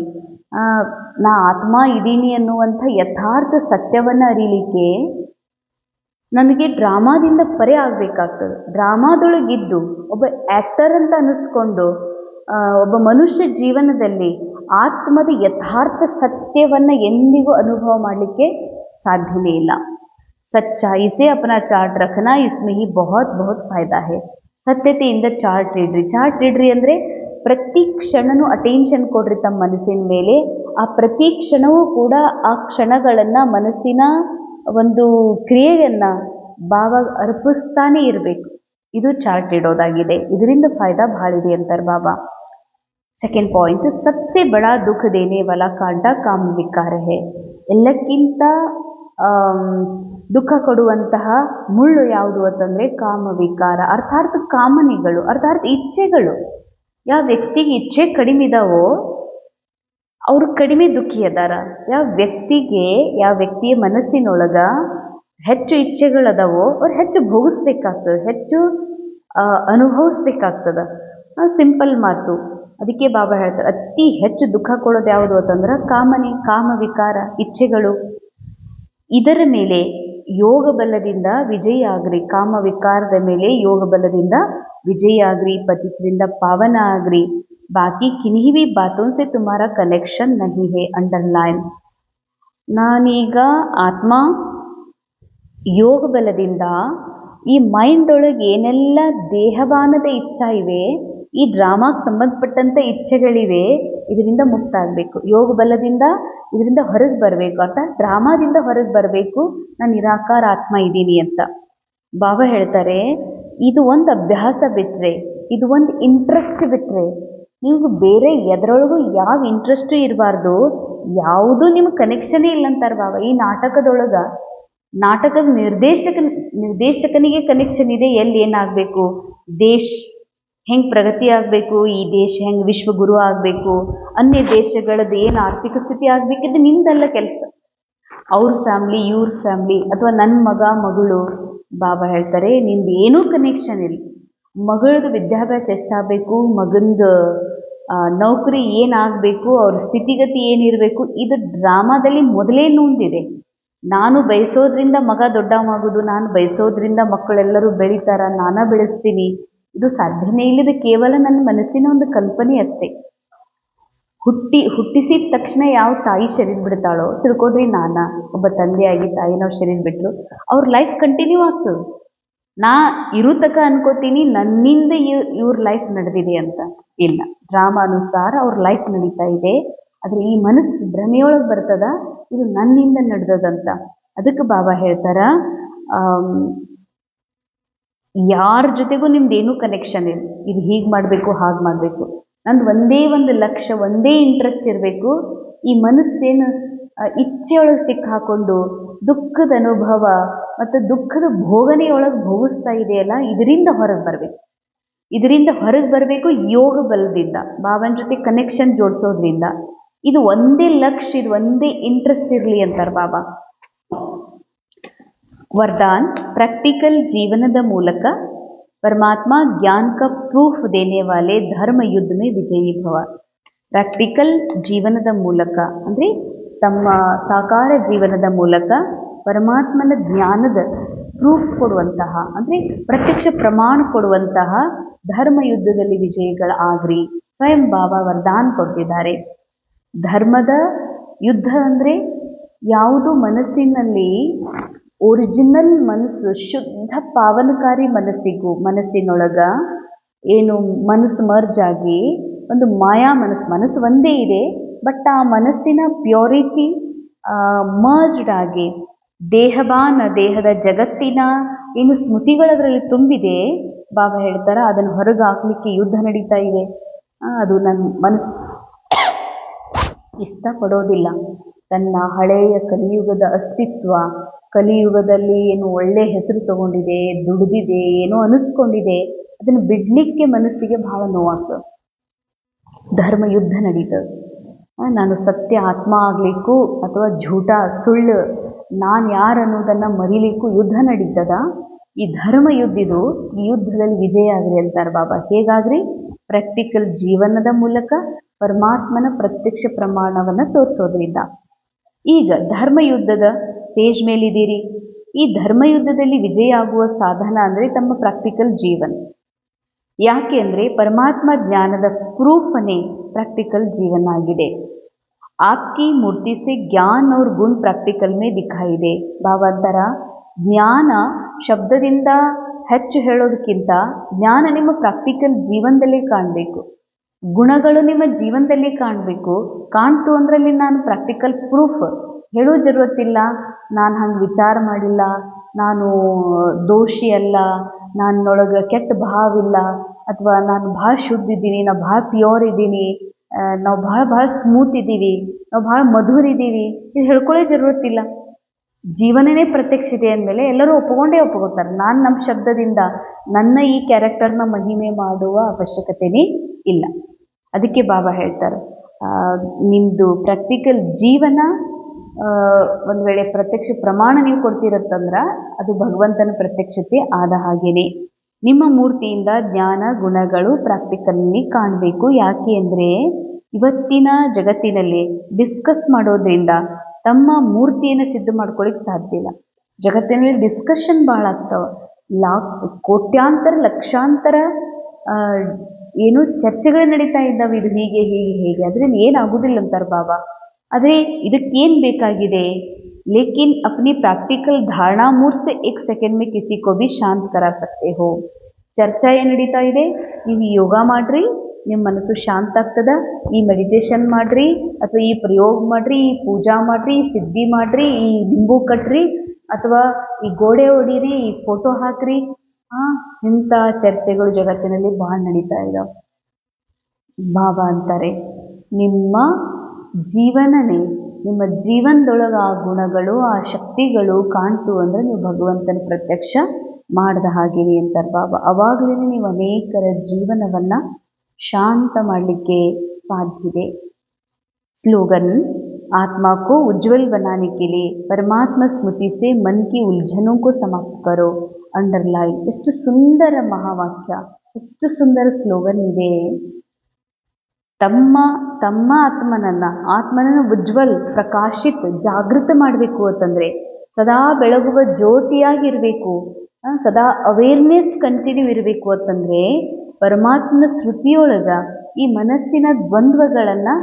ನಾ ಆತ್ಮ ಇದ್ದೀನಿ ಅನ್ನುವಂಥ ಯಥಾರ್ಥ ಸತ್ಯವನ್ನು ಅರಿಲಿಕ್ಕೆ ನನಗೆ ಡ್ರಾಮಾದಿಂದ ಪರೆ ಆಗಬೇಕಾಗ್ತದೆ. ಡ್ರಾಮಾದೊಳಗಿದ್ದು ಒಬ್ಬ ಆ್ಯಕ್ಟರ್ ಅಂತ ಅನ್ನಿಸ್ಕೊಂಡು ಒಬ್ಬ ಮನುಷ್ಯ ಜೀವನದಲ್ಲಿ ಆತ್ಮದ ಯಥಾರ್ಥ ಸತ್ಯವನ್ನು ಎಂದಿಗೂ ಅನುಭವ ಮಾಡಲಿಕ್ಕೆ ಸಾಧ್ಯನೇ ಇಲ್ಲ. ಸಚ್ಚಾಯಿ ಸೆ ಅಪನಾ ಚಾರ್ಟ್ ರಖನಾ ಇಸ್ಮೇ ಹಿ ಬಹುತ್ ಫಾಯ್ದಾ ಹೈ. ಸತ್ಯತೆಯಿಂದ ಚಾರ್ಟ್ ಇಡ್ರಿ ಅಂದರೆ ಪ್ರತಿ ಕ್ಷಣನೂ ಅಟೆನ್ಷನ್ ಕೊಡ್ರಿ ತಮ್ಮ ಮನಸ್ಸಿನ ಮೇಲೆ. ಆ ಪ್ರತಿ ಕ್ಷಣವೂ ಕೂಡ ಆ ಕ್ಷಣಗಳನ್ನು ಮನಸ್ಸಿನ ಒಂದು ಕ್ರಿಯೆಯನ್ನು ಬಾಬಾ ಅರ್ಪಿಸ್ತಾನೆ ಇರಬೇಕು. ಇದು ಚಾರ್ಟ್ ಇಡೋದಾಗಿದೆ. ಇದರಿಂದ ಫಾಯ್ದಾ ಭಾಳ ಇದೆ ಅಂತಾರೆ ಬಾಬಾ. ಸೆಕೆಂಡ್ ಪಾಯಿಂಟ್, ಸಬ್ಸೆ ಬಡಾ ದುಃಖ ದೇನೆ ವಾಲಾ ಕಾಂಟ ಕಾಮ ವಿಕಾರ ಹೈ. ಎಲ್ಲಕ್ಕಿಂತ ದುಃಖ ಕೊಡುವಂತಹ ಮುಳ್ಳು ಯಾವುದು ಅಂತಂದರೆ ಕಾಮ ವಿಕಾರ, ಅರ್ಥಾತ್ ಕಾಮನೆಗಳು, ಅರ್ಥಾತ್ ಇಚ್ಛೆಗಳು. ಯಾವ ವ್ಯಕ್ತಿಗೆ ಇಚ್ಛೆ ಕಡಿಮೆ ಇದಾವೋ ಅವರು ಕಡಿಮೆ ದುಃಖಿ ಅದಾರ. ಯಾವ ವ್ಯಕ್ತಿಯ ಮನಸ್ಸಿನೊಳಗ ಹೆಚ್ಚು ಇಚ್ಛೆಗಳದಾವೋ ಅವ್ರು ಹೆಚ್ಚು ಭೋಗಿಸ್ಬೇಕಾಗ್ತದೆ, ಹೆಚ್ಚು ಅನುಭವಿಸ್ಬೇಕಾಗ್ತದೆ. ಸಿಂಪಲ್ ಮಾತು. ಅದಕ್ಕೆ ಬಾಬಾ ಹೇಳ್ತಾರೆ ಅತಿ ಹೆಚ್ಚು ದುಃಖ ಕೊಡೋದು ಯಾವುದು ಅಂತಂದ್ರೆ ಕಾಮನೆ, ಕಾಮ ವಿಕಾರ, ಇಚ್ಛೆಗಳು. ಇದರ ಮೇಲೆ ಯೋಗ ಬಲದಿಂದ ವಿಜಯ ಆಗ್ರಿ. ಕಾಮ ವಿಕಾರದ ಮೇಲೆ ಯೋಗ ಬಲದಿಂದ ವಿಜಯ ಆಗ್ರಿ, ಪತಿತರಿಂದ ಪಾವನ ಆಗ್ರಿ. ಬಾಕಿ ಕಿನ್ಹಿ ಭಿ ಬಾತೋं से तुम्हारा कनेक्शन नहीं है. ಅಂಡರ್ಲೈನ್. ನಾನೀಗ ಆತ್ಮ ಯೋಗ ಬಲದಿಂದ ಈ ಮೈಂಡ್ ಒಳಗೆ ಏನೆಲ್ಲ ದೇಹವಾನದ ಇಚ್ಛಾ ಇವೆ, ಈ ಡ್ರಾಮಾಗೆ ಸಂಬಂಧಪಟ್ಟಂಥ ಇಚ್ಛೆಗಳಿವೆ, ಇದರಿಂದ ಮುಕ್ತ ಆಗಬೇಕು. ಯೋಗ ಬಲದಿಂದ ಇದರಿಂದ ಹೊರಗೆ ಬರಬೇಕು, ಅರ್ಥಾತ್ ಡ್ರಾಮಾದಿಂದ ಹೊರಗೆ ಬರಬೇಕು. ನಾನು ನಿರಾಕಾರ ಆತ್ಮ ಇದ್ದೀನಿ ಅಂತ ಬಾಬಾ ಹೇಳ್ತಾರೆ. ಇದು ಒಂದು ಅಭ್ಯಾಸ ಬಿಟ್ಟರೆ, ಇದು ಒಂದು ಇಂಟ್ರೆಸ್ಟ್ ಬಿಟ್ಟರೆ, ನೀವು ಬೇರೆ ಎದರೊಳಗೂ ಯಾವ ಇಂಟ್ರೆಸ್ಟು ಇರಬಾರ್ದು, ಯಾವುದೂ ನಿಮ್ಗೆ ಕನೆಕ್ಷನೇ ಇಲ್ಲ ಅಂತಾರೆ ಬಾಬಾ. ಈ ನಾಟಕದ ನಿರ್ದೇಶಕನಿಗೆ ಕನೆಕ್ಷನ್ ಇದೆ. ಎಲ್ಲಿ ಏನಾಗಬೇಕು, ದೇಶ ಹೆಂಗೆ ಪ್ರಗತಿ ಆಗಬೇಕು, ಈ ದೇಶ ಹೆಂಗೆ ವಿಶ್ವಗುರು ಆಗಬೇಕು, ಅನ್ಯ ದೇಶಗಳದ್ದು ಏನು ಆರ್ಥಿಕ ಸ್ಥಿತಿ ಆಗಬೇಕಿದ್ದು ನಿಂದಲ್ಲ ಕೆಲಸ. ಅವ್ರ ಫ್ಯಾಮ್ಲಿ, ಇವ್ರ ಫ್ಯಾಮ್ಲಿ, ಅಥವಾ ನನ್ನ ಮಗ ಮಗಳು. ಬಾಬಾ ಹೇಳ್ತಾರೆ ನಿಂದು ಏನೂ ಕನೆಕ್ಷನ್ ಇಲ್ಲ. ಮಗಳದು ವಿದ್ಯಾಭ್ಯಾಸ ಎಷ್ಟಾಗಬೇಕು, ಮಗಂದು ನೌಕರಿ ಏನಾಗಬೇಕು, ಅವ್ರ ಸ್ಥಿತಿಗತಿ ಏನಿರಬೇಕು, ಇದು ಡ್ರಾಮಾದಲ್ಲಿ ಮೊದಲೇ ನೂಂದಿದೆ. ನಾನು ಬಯಸೋದ್ರಿಂದ ಮಗ ದೊಡ್ಡವಾಗೋದು, ನಾನು ಬಯಸೋದ್ರಿಂದ ಮಕ್ಕಳೆಲ್ಲರೂ ಬೆಳೀತಾರ, ನಾನೇ ಬೆಳೆಸ್ತೀನಿ, ಇದು ಸಾಧ್ಯನೇ ಇಲ್ಲದ ಕೇವಲ ನನ್ನ ಮನಸ್ಸಿನ ಒಂದು ಕಲ್ಪನೆ ಅಷ್ಟೇ. ಹುಟ್ಟಿಸಿದ ತಕ್ಷಣ ಯಾವ ತಾಯಿ ಶರೀರ ಬಿಡ್ತಾಳೋ ತಿಳ್ಕೊಡ್ರಿ, ಒಬ್ಬ ತಂದೆಯಾಗಿ ತಾಯಿನವ್ರು ಶರೀರ ಬಿಟ್ಟರು, ಅವ್ರ ಲೈಫ್ ಕಂಟಿನ್ಯೂ ಆಗ್ತದೆ. ನಾ ಇರುತಕ ಅನ್ಕೋತೀನಿ ನನ್ನಿಂದ ಇವ್ರ ಲೈಫ್ ನಡೆದಿದೆ ಅಂತ. ಇಲ್ಲ, ಡ್ರಾಮಾನುಸಾರ ಅವ್ರ ಲೈಫ್ ನಡೀತಾ ಇದೆ. ಆದರೆ ಈ ಮನಸ್ಸು ಭ್ರಮೆಯೊಳಗೆ ಬರ್ತದ, ಇದು ನನ್ನಿಂದ ನಡೆದದಂತ. ಅದಕ್ಕೆ ಬಾಬಾ ಹೇಳ್ತಾರ ಯಾರ ಜೊತೆಗೂ ನಿಮ್ದೇನೂ ಕನೆಕ್ಷನ್ ಇಲ್ಲ. ಇದು ಹೀಗೆ ಮಾಡಬೇಕು, ಹಾಗೆ ಮಾಡಬೇಕು. ನಂದು ಒಂದೇ ಒಂದು ಲಕ್ಷ್ಯ, ಒಂದೇ ಇಂಟ್ರೆಸ್ಟ್ ಇರಬೇಕು. ಈ ಮನಸ್ಸೇನು ಇಚ್ಛೆಯೊಳಗೆ ಸಿಕ್ಕಾಕೊಂಡು ದುಃಖದ ಅನುಭವ ಮತ್ತು ದುಃಖದ ಭೋಗನೆಯೊಳಗೆ ಭೋಗಿಸ್ತಾ ಇದೆಯಲ್ಲ, ಇದರಿಂದ ಹೊರಗೆ ಬರಬೇಕು. ಇದರಿಂದ ಹೊರಗೆ ಬರಬೇಕು ಯೋಗ ಬಲದಿಂದ, ಬಾಬನ ಜೊತೆ ಕನೆಕ್ಷನ್ ಜೋಡಿಸೋದ್ರಿಂದ. ಇದು ಒಂದೇ ಲಕ್ಷ್ಯ, ಇದು ಒಂದೇ ಇಂಟ್ರೆಸ್ಟ್ ಇರಲಿ ಅಂತಾರೆ ಬಾಬಾ. वरदान प्रैक्टिकल जीवनದ ಮೂಲಕ परमात्मा ज्ञान का प्रूफ देने वाले धर्म युद्ध में विजयी भव. ಪ್ರಾಕ್ಟಿಕಲ್ ಜೀವನದ ಮೂಲಕ ಅಂದರೆ ತಮ್ಮ ಸಾಕಾರ ಜೀವನದ ಮೂಲಕ ಪರಮಾತ್ಮನ ಜ್ಞಾನದ ಪ್ರೂಫ್ ಕೊಡುವಂತಹ ಅಂದರೆ ಪ್ರತ್ಯಕ್ಷ ಪ್ರಮಾಣ ಕೊಡುವಂತಹ ಧರ್ಮ ಯುದ್ಧದಲ್ಲಿ ವಿಜಯಿಗಳಾಗ್ರಿ ಸ್ವಯಂ ಬಾಬಾ ವರದಾನ ಕೊಟ್ಟಿದ್ದಾರೆ. ಧರ್ಮದ ಯುದ್ಧ ಅಂದರೆ ಯಾವುದು ಮನಸ್ಸಿನಲ್ಲಿ ಒರಿಜಿನಲ್ ಮನಸ್ಸು ಶುದ್ಧ ಪಾವನಕಾರಿ ಮನಸ್ಸಿನೊಳಗ ಏನು ಮನಸ್ಸು ಮರ್ಜ್ ಆಗಿ ಒಂದು ಮಾಯಾ ಮನಸ್ಸು ಒಂದೇ ಇದೆ, ಬಟ್ ಆ ಮನಸ್ಸಿನ ಪ್ಯೂರಿಟಿ ಮರ್ಜ್ಡ್ ಆಗಿ ದೇಹದ ಜಗತ್ತಿನ ಏನು ಸ್ಮೃತಿಗಳದರಲ್ಲಿ ತುಂಬಿದೆ. ಬಾಬಾ ಹೇಳ್ತಾರ ಅದನ್ನು ಹೊರಗೆ ಹಾಕ್ಲಿಕ್ಕೆ ಯುದ್ಧ ನಡೀತಾ ಇದೆ. ಅದು ನನ್ನ ಮನಸ್ಸು ಇಷ್ಟಪಡೋದಿಲ್ಲ. ತನ್ನ ಹಳೆಯ ಕಲಿಯುಗದ ಅಸ್ತಿತ್ವ, ಕಲಿಯುಗದಲ್ಲಿ ಏನು ಒಳ್ಳೆ ಹೆಸರು ತಗೊಂಡಿದೆ, ದುಡಿದಿದೆ, ಏನೋ ಅನಿಸ್ಕೊಂಡಿದೆ, ಅದನ್ನು ಬಿಡಲಿಕ್ಕೆ ಮನಸ್ಸಿಗೆ ಬಹಳ ನೋವಾಗ್ತದೆ. ಧರ್ಮ ಯುದ್ಧ ನಡೀತದೆ. ನಾನು ಸತ್ಯ ಆತ್ಮ ಆಗಲಿಕ್ಕೂ ಅಥವಾ ಝೂಟ ಸುಳ್ಳು ನಾನು ಯಾರು ಅನ್ನೋದನ್ನು ಮರಿಲಿಕ್ಕೂ ಯುದ್ಧ ನಡೀತದ. ಈ ಧರ್ಮ ಯುದ್ಧಿದು ಈ ಯುದ್ಧದಲ್ಲಿ ವಿಜಯ ಆಗ್ರಿ ಅಂತಾರೆ ಬಾಬಾ. ಹೇಗಾಗ್ರಿ? ಪ್ರಾಕ್ಟಿಕಲ್ ಜೀವನದ ಮೂಲಕ ಪರಮಾತ್ಮನ ಪ್ರತ್ಯಕ್ಷ ಪ್ರಮಾಣವನ್ನು ತೋರಿಸೋದ್ರಿಂದ. ಈಗ ಧರ್ಮಯುದ್ಧದ ಸ್ಟೇಜ್ ಮೇಲಿದ್ದೀರಿ. ಈ ಧರ್ಮಯುದ್ಧದಲ್ಲಿ ವಿಜಯ ಆಗುವ ಸಾಧನ ಅಂದರೆ ತಮ್ಮ ಪ್ರಾಕ್ಟಿಕಲ್ ಜೀವನ. ಯಾಕೆ ಅಂದರೆ ಪರಮಾತ್ಮ ಜ್ಞಾನದ ಪ್ರೂಫನೇ ಪ್ರಾಕ್ಟಿಕಲ್ ಜೀವನ ಆಗಿದೆ. आपकी मूर्ति से ज्ञान और गुण प्रैक्टिकल में दिखाई दे. ಬಾಬಾ ಅಂತಾರ, ಜ್ಞಾನ ಶಬ್ದದಿಂದ ಹೆಚ್ಚು ಹೇಳೋದಕ್ಕಿಂತ ಜ್ಞಾನ ನಿಮ್ಮ ಪ್ರಾಕ್ಟಿಕಲ್ ಜೀವನದಲ್ಲಿ ಕಾಣಬೇಕು, ಗುಣಗಳು ನಿಮ್ಮ ಜೀವನದಲ್ಲಿ ಕಾಣಬೇಕು. ಕಾಣ್ತು ಅಂದ್ರಲ್ಲಿ ನಾನು ಪ್ರಾಕ್ಟಿಕಲ್ ಪ್ರೂಫ್ ಹೇಳೋ ಜರುರತ್ತಿಲ್ಲ. ನಾನು ಹಂಗೆ ವಿಚಾರ ಮಾಡಿಲ್ಲ, ನಾನು ದೋಷಿ ಅಲ್ಲ, ನನ್ನೊಳಗೆ ಕೆಟ್ಟ ಭಾವಿಲ್ಲ, ಅಥವಾ ನಾನು ಭಾಳ ಶುದ್ಧ ಇದ್ದೀನಿ, ನಾನು ಭಾಳ ಪ್ಯೂರ್ ಇದ್ದೀನಿ, ನಾವು ಭಾಳ ಸ್ಮೂತ್ ಇದ್ದೀವಿ, ನಾವು ಭಾಳ ಮಧುರ ಇದ್ದೀವಿ, ಇದು ಹೇಳ್ಕೊಳ್ಳೋ ಜರುರತ್ತಿಲ್ಲ. ಜೀವನನೇ ಪ್ರತ್ಯಕ್ಷ ಇದೆ ಅಂದಮೇಲೆ ಎಲ್ಲರೂ ಒಪ್ಕೋತಾರೆ. ನಾನು ನಮ್ಮ ಶಬ್ದದಿಂದ ನನ್ನ ಈ ಕ್ಯಾರೆಕ್ಟರ್ನ ಮಹಿಮೆ ಮಾಡುವ ಅವಶ್ಯಕತೆನೇ ಇಲ್ಲ. ಅದಕ್ಕೆ ಬಾಬಾ ಹೇಳ್ತಾರೆ, ನಿಮ್ಮದು ಪ್ರಾಕ್ಟಿಕಲ್ ಜೀವನ ಒಂದು ವೇಳೆ ಪ್ರತ್ಯಕ್ಷ ಪ್ರಮಾಣ ನೀವು ಕೊಡ್ತಿರತ್ತಂದ್ರೆ ಅದು ಭಗವಂತನ ಪ್ರತ್ಯಕ್ಷತೆ ಆದ ಹಾಗೇನೆ. ನಿಮ್ಮ ಮೂರ್ತಿಯಿಂದ ಜ್ಞಾನ ಗುಣಗಳು ಪ್ರಾಕ್ಟಿಕಲ್ಲಿ ಕಾಣಬೇಕು. ಯಾಕೆ ಅಂದರೆ ಇವತ್ತಿನ ಜಗತ್ತಿನಲ್ಲಿ ಡಿಸ್ಕಸ್ ಮಾಡೋದ್ರಿಂದ ತಮ್ಮ ಮೂರ್ತಿಯನ್ನು ಸಿದ್ಧ ಮಾಡ್ಕೊಳ್ಳಿಕ್ಕೆ ಸಾಧ್ಯ ಇಲ್ಲ. ಜಗತ್ತಿನಲ್ಲಿ ಡಿಸ್ಕಷನ್ ಭಾಳ ಆಗ್ತಾವೆ, ಕೋಟ್ಯಾಂತರ ಲಕ್ಷಾಂತರ ಏನು ಚರ್ಚೆಗಳು ನಡೀತಾ ಇದ್ದಾವೆ. ಇದು ಹೀಗೆ ಅದರಿಂದ ಏನಾಗೋದಿಲ್ಲ ಅಂತಾರೆ ಬಾಬಾ. ಆದರೆ ಇದಕ್ಕೇನು ಬೇಕಾಗಿದೆ? लेकिन अपनी प्रैक्टिकल धारणा मूड से एक सेकेंड में किसी को भी शांत करा सकते हो. ಚರ್ಚೆ ಏನು ನಡೀತಾ ಇದೆ? ನೀವು ಯೋಗ ಮಾಡಿರಿ, ನಿಮ್ಮ ಮನಸ್ಸು ಶಾಂತ ಆಗ್ತದ. ಈ ಮೆಡಿಟೇಷನ್ ಮಾಡಿರಿ, ಅಥವಾ ಈ ಪ್ರಯೋಗ ಮಾಡಿರಿ, ಈ ಪೂಜಾ ಮಾಡಿರಿ, ಈ ಸಿದ್ಧಿ ಮಾಡಿರಿ, ಈ ಲಿಂಬು ಕಟ್ರಿ, ಅಥವಾ ಈ ಗೋಡೆ ಹೊಡೀರಿ, ಈ ಫೋಟೋ ಹಾಕ್ರಿ. ಇಂಥ ಚರ್ಚೆಗಳು ಜಗತ್ತಿನಲ್ಲಿ ಭಾಳ ನಡೀತಾ ಇದ್ದಾವೆ. ಬಾಬಾ ಅಂತಾರೆ, ನಿಮ್ಮ ಜೀವನನೇ, ನಿಮ್ಮ ಜೀವನದೊಳಗೆ ಆ ಗುಣಗಳು, ಆ ಶಕ್ತಿಗಳು ಕಾಣ್ತು ಅಂದರೆ ನೀವು ಭಗವಂತನ ಪ್ರತ್ಯಕ್ಷ ಮಾಡಿದ ಹಾಗೇನೆ ಅಂತಾರೆ ಬಾಬಾ. ಅವಾಗಲೇ ನೀವು ಅನೇಕರ ಜೀವನವನ್ನು ಶಾಂತ ಮಾಡಲಿಕ್ಕೆ ಸಾಧ್ಯ ಇದೆ. स्लोगन, आत्मा को उज्जवल बनाने के लिए परमात्मा स्मृति से मन की उलझनों को समाप्त करो. अंडरलाइन. ಎಷ್ಟು ಸುಂದರ ಮಹಾವಾಕ್ಯ, ಎಷ್ಟು ಸುಂದರ ಸ್ಲೋಗನ್ ಇದೆ. ತಮ್ಮ ಆತ್ಮನನ್ನು ಉಜ್ವಲ್, ಪ್ರಕಾಶಿತ್, ಜಾಗೃತ ಮಾಡಬೇಕು ಅಂತಂದರೆ ಸದಾ ಬೆಳಗುವ ಜ್ಯೋತಿಯಾಗಿರಬೇಕು, ಸದಾ ಅವೇರ್ನೆಸ್ ಕಂಟಿನ್ಯೂ ಇರಬೇಕು ಅಂತಂದರೆ ಪರಮಾತ್ಮನ ಶ್ರುತಿಯೊಳಗೆ ಈ ಮನಸ್ಸಿನ ದ್ವಂದ್ವಗಳನ್ನು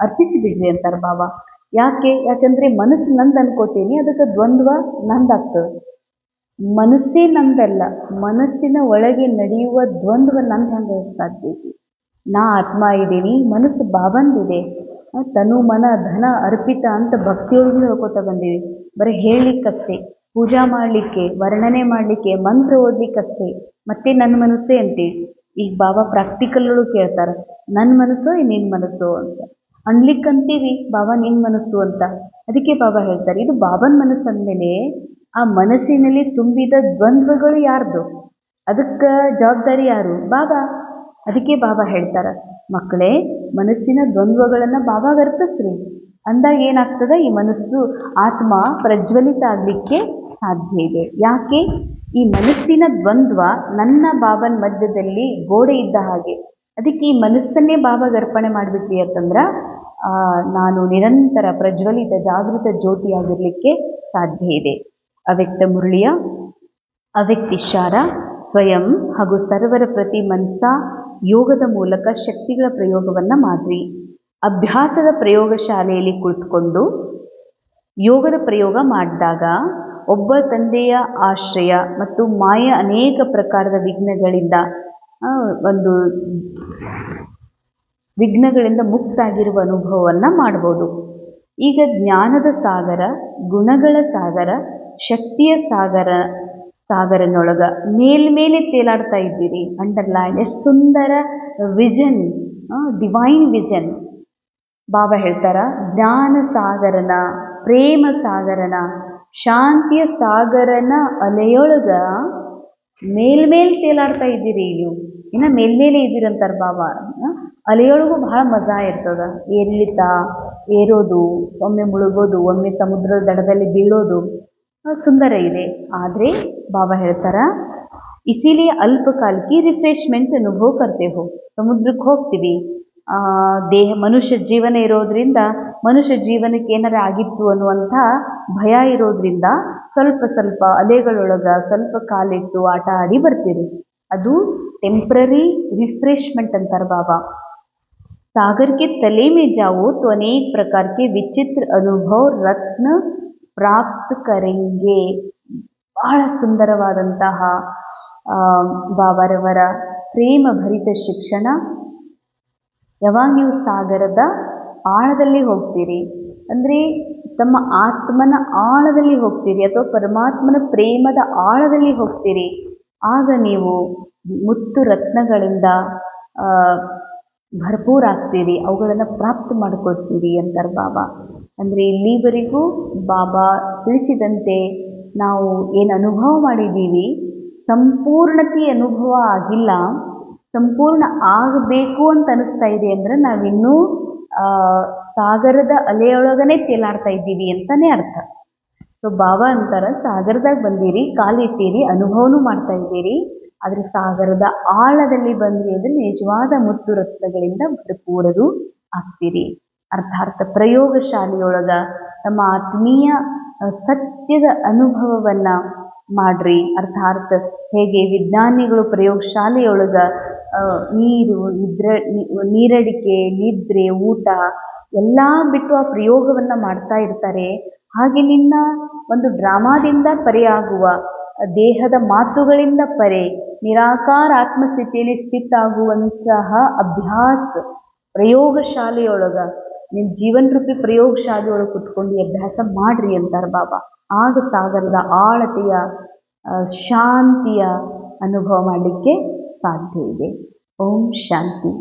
ಅರ್ಪಿಸಿಬಿಡ್ರಿ ಅಂತಾರೆ ಬಾಬಾ. ಯಾಕಂದರೆ ಮನಸ್ಸು ನಂದು ಅನ್ಕೋತೀನಿ, ಅದಕ್ಕೆ ದ್ವಂದ್ವ ನಂದಾಗ್ತದೆ. ಮನಸ್ಸೇ ನಂದಲ್ಲ, ಮನಸ್ಸಿನ ಒಳಗೆ ನಡೆಯುವ ದ್ವಂದ್ವ ನಂದು ಹೆಂಗೆ ಸಾಧ್ಯ ಐತಿ? ನಾ ಆತ್ಮ ಇದ್ದೀನಿ, ಮನಸ್ಸು ಬಾಬಂದಿದೆ. ತನು ಮನ ಧನ ಅರ್ಪಿತ ಅಂತ ಭಕ್ತಿಯೊಳಗೆ ಹೇಳ್ಕೊತಾ ಬಂದೀವಿ. ಬರೀ ಹೇಳಲಿಕ್ಕಷ್ಟೇ, ಪೂಜಾ ಮಾಡಲಿಕ್ಕೆ, ವರ್ಣನೆ ಮಾಡಲಿಕ್ಕೆ, ಮಂತ್ರ ಓದಲಿಕ್ಕಷ್ಟೇ. ಮತ್ತೆ ನನ್ನ ಮನಸ್ಸೇ ಅಂತೀವಿ. ಈಗ ಬಾಬಾ ಪ್ರಾಕ್ಟಿಕಲ್ ಒಳಗೆ ಕೇಳ್ತಾರೆ, ನನ್ನ ಮನಸ್ಸು ನಿನ್ನ ಮನಸ್ಸು ಅಂತ ಅನ್ಲಿಕ್ಕಂತೀವಿ. ಬಾಬಾ ನಿನ್ನ ಮನಸ್ಸು ಅಂತ. ಅದಕ್ಕೆ ಬಾಬಾ ಹೇಳ್ತಾರೆ, ಇದು ಬಾಬನ ಮನಸ್ಸು ಅಂದಮೇಲೆ ಆ ಮನಸ್ಸಿನಲ್ಲಿ ತುಂಬಿದ ದ್ವಂದ್ವಗಳು ಯಾರ್ದು? ಅದಕ್ಕೆ ಜವಾಬ್ದಾರಿ ಯಾರು? ಬಾಬಾ. ಅದಕ್ಕೆ ಬಾಬಾ ಹೇಳ್ತಾರೆ, ಮಕ್ಕಳೇ ಮನಸ್ಸಿನ ದ್ವಂದ್ವಗಳನ್ನು ಬಾಬಾಗೆ ಅರ್ಪಿಸ್ರಿ. ಅಂದಾಗ ಏನಾಗ್ತದೆ? ಈ ಮನಸ್ಸು ಆತ್ಮ ಪ್ರಜ್ವಲಿತ ಆಗಲಿಕ್ಕೆ ಸಾಧ್ಯ ಇದೆ. ಯಾಕೆ? ಈ ಮನಸ್ಸಿನ ದ್ವಂದ್ವ ನನ್ನ ಬಾಬನ ಮಧ್ಯದಲ್ಲಿ ಗೋಡೆ ಇದ್ದ ಹಾಗೆ. ಅದಕ್ಕೆ ಈ ಮನಸ್ಸನ್ನೇ ಬಾಬಾಗೆ ಅರ್ಪಣೆ ಮಾಡಿಬಿಟ್ರಿ ಅಂತಂದ್ರೆ ನಾನು ನಿರಂತರ ಪ್ರಜ್ವಲಿತ ಜಾಗೃತ ಜ್ಯೋತಿಯಾಗಿರಲಿಕ್ಕೆ ಸಾಧ್ಯ ಇದೆ. ಅವ್ಯಕ್ತ ಮುರಳಿಯ ಅವ್ಯಕ್ತಿಶಾರ ಸ್ವಯಂ ಹಾಗೂ ಸರ್ವರ ಪ್ರತಿ ಮನಸ ಯೋಗದ ಮೂಲಕ ಶಕ್ತಿಗಳ ಪ್ರಯೋಗವನ್ನು ಮಾಡ್ರಿ. ಅಭ್ಯಾಸದ ಪ್ರಯೋಗಶಾಲೆಯಲ್ಲಿ ಕುಳಿತುಕೊಂಡು ಯೋಗದ ಪ್ರಯೋಗ ಮಾಡಿದಾಗ ಒಬ್ಬ ತಂದೆಯ ಆಶ್ರಯ ಮತ್ತು ಮಾಯ ಅನೇಕ ಪ್ರಕಾರದ ವಿಘ್ನಗಳಿಂದ ಮುಕ್ತಾಗಿರುವ ಅನುಭವವನ್ನು ಮಾಡ್ಬೋದು. ಈಗ ಜ್ಞಾನದ ಸಾಗರ, ಗುಣಗಳ ಸಾಗರ, ಶಕ್ತಿಯ ಸಾಗರನೊಳಗ ಮೇಲ್ಮೇಲೆ ತೇಲಾಡ್ತಾ ಇದ್ದೀರಿ. ಅಂಡರ್ಲೈನ್. ಎಷ್ಟು ಸುಂದರ ವಿಷನ್, ಡಿವೈನ್ ವಿಷನ್. ಬಾಬಾ ಹೇಳ್ತಾರ, ಜ್ಞಾನ ಸಾಗರನ, ಪ್ರೇಮ ಸಾಗರನ, ಶಾಂತಿಯ ಸಾಗರನ ಅಲೆಯೊಳಗ ಮೇಲ್ಮೇಲ್ ತೇಲಾಡ್ತಾ ಇದ್ದೀರಿ. ಇನ್ನು ಮೇಲ್ಮೇಲೆ ಇದ್ದೀರಂತಾರೆ ಬಾಬಾ. ಅಲೆಯೊಳಗೂ ಬಹಳ ಮಜಾ ಇರ್ತದ. ಏರಿಳಿತ, ಏರೋದು, ಒಮ್ಮೆ ಮುಳುಗೋದು, ಒಮ್ಮೆ ಸಮುದ್ರದ ದಡದಲ್ಲಿ ಬೀಳೋದು ಸುಂದರ ಇದೆ. ಆದರೆ ಬಾಬಾ ಹೇಳ್ತಾರ, ಇಸಿಲಿಯೇ ಅಲ್ಪಕಾಲಕ್ಕೆ ರಿಫ್ರೆಶ್ಮೆಂಟ್ ಅನುಭವ ಕರ್ತೆ ಹೋ. ಸಮುದ್ರಕ್ಕೆ ಹೋಗ್ತೀವಿ, ಮನುಷ್ಯ ಜೀವನ ಇರೋದ್ರಿಂದ ಮನುಷ್ಯ ಜೀವನಕ್ಕೆ ಏನಾರ ಆಗಿತ್ತು ಅನ್ನುವಂಥ ಭಯ ಇರೋದ್ರಿಂದ ಸ್ವಲ್ಪ ಅಲೆಗಳೊಳಗ ಸ್ವಲ್ಪ ಕಾಲಿಟ್ಟು ಆಟ ಆಡಿ ಬರ್ತೀರಿ. ಅದು ಟೆಂಪ್ರರಿ ರಿಫ್ರೆಶ್ಮೆಂಟ್ ಅಂತಾರೆ ಬಾಬಾ. सागर के तले में जाओ तो अनेक प्रकार के विचित्र अनुभव रत्न ಪ್ರಾಪ್ತ ಕರೆಂಗೆ. ಬಹಳ ಸುಂದರವಾದಂತಹ ಬಾಬಾರವರ ಪ್ರೇಮ ಭರಿತ ಶಿಕ್ಷಣ. ಯಾವಾಗ ನೀವು ಸಾಗರದ ಆಳದಲ್ಲಿ ಹೋಗ್ತೀರಿ ಅಂದರೆ ತಮ್ಮ ಆತ್ಮನ ಆಳದಲ್ಲಿ ಹೋಗ್ತೀರಿ ಅಥವಾ ಪರಮಾತ್ಮನ ಪ್ರೇಮದ ಆಳದಲ್ಲಿ ಹೋಗ್ತೀರಿ, ಆಗ ನೀವು ಮುತ್ತು ರತ್ನಗಳಿಂದ ಭರ್ಪೂರಾಗ್ತೀರಿ, ಅವುಗಳನ್ನು ಪ್ರಾಪ್ತ ಮಾಡ್ಕೊಳ್ತೀರಿ ಅಂತಾರೆ ಬಾಬಾ. ಅಂದರೆ ಇಲ್ಲಿವರೆಗೂ ಬಾಬಾ ತಿಳಿಸಿದಂತೆ ನಾವು ಏನು ಅನುಭವ ಮಾಡಿದ್ದೀವಿ, ಸಂಪೂರ್ಣತೆ ಅನುಭವ ಆಗಿಲ್ಲ. ಸಂಪೂರ್ಣ ಆಗಬೇಕು ಅಂತ ಅನಿಸ್ತಾ ಇದೆ ಅಂದರೆ ನಾವಿನ್ನೂ ಸಾಗರದ ಅಲೆಯೊಳಗನೆ ತೇಲಾಡ್ತಾ ಇದ್ದೀವಿ ಅಂತಲೇ ಅರ್ಥ. ಸೊ ಬಾಬಾ ಅಂತಾರೆ, ಸಾಗರದಾಗ ಬಂದಿರಿ, ಕಾಲಿಟ್ಟಿರಿ, ಅನುಭವನೂ ಮಾಡ್ತಾ ಇದ್ದೀರಿ, ಆದರೆ ಸಾಗರದ ಆಳದಲ್ಲಿ ಬಂದ್ರಿ ಅಂದರೆ ನಿಜವಾದ ಮುತ್ತು ರತ್ನಗಳಿಂದ ಭರಪೂರರು ಆಗ್ತೀರಿ. ಅರ್ಥಾತ್ ಪ್ರಯೋಗಶಾಲೆಯೊಳಗ ತಮ್ಮ ಆತ್ಮೀಯ ಸತ್ಯದ ಅನುಭವವನ್ನು ಮಾಡ್ರಿ. ಅರ್ಥಾತ್ ಹೇಗೆ ವಿಜ್ಞಾನಿಗಳು ಪ್ರಯೋಗಶಾಲೆಯೊಳಗ ನೀರಡಿಕೆ, ನಿದ್ರೆ, ಊಟ ಎಲ್ಲ ಬಿಟ್ಟು ಆ ಪ್ರಯೋಗವನ್ನು ಮಾಡ್ತಾ ಇರ್ತಾರೆ, ಹಾಗೆ ನಿನ್ನ ಒಂದು ಡ್ರಾಮಾದಿಂದ ಪರೆಯಾಗುವ, ದೇಹದ ಮಾತುಗಳಿಂದ ಪರೆ, ನಿರಾಕಾರ ಆತ್ಮಸ್ಥಿತಿಯಲ್ಲಿ ಸ್ಥಿತಾಗುವಂತಹ ಅಭ್ಯಾಸ ಪ್ರಯೋಗಶಾಲೆಯೊಳಗ, ನಿಮ್ಮ ಜೀವನ ರೂಪಿ ಪ್ರಯೋಗಶಾಲೆಯೊಳಗೆ ಕುತ್ಕೊಂಡು ಅಭ್ಯಾಸ ಮಾಡ್ರಿ ಅಂತಾರೆ ಬಾಬಾ. ಆಗ ಸಾಗರದ ಆಳತೆಯ ಶಾಂತಿಯ ಅನುಭವ ಮಾಡಲಿಕ್ಕೆ ಸಾಧ್ಯ ಇದೆ. ಓಂ ಶಾಂತಿ.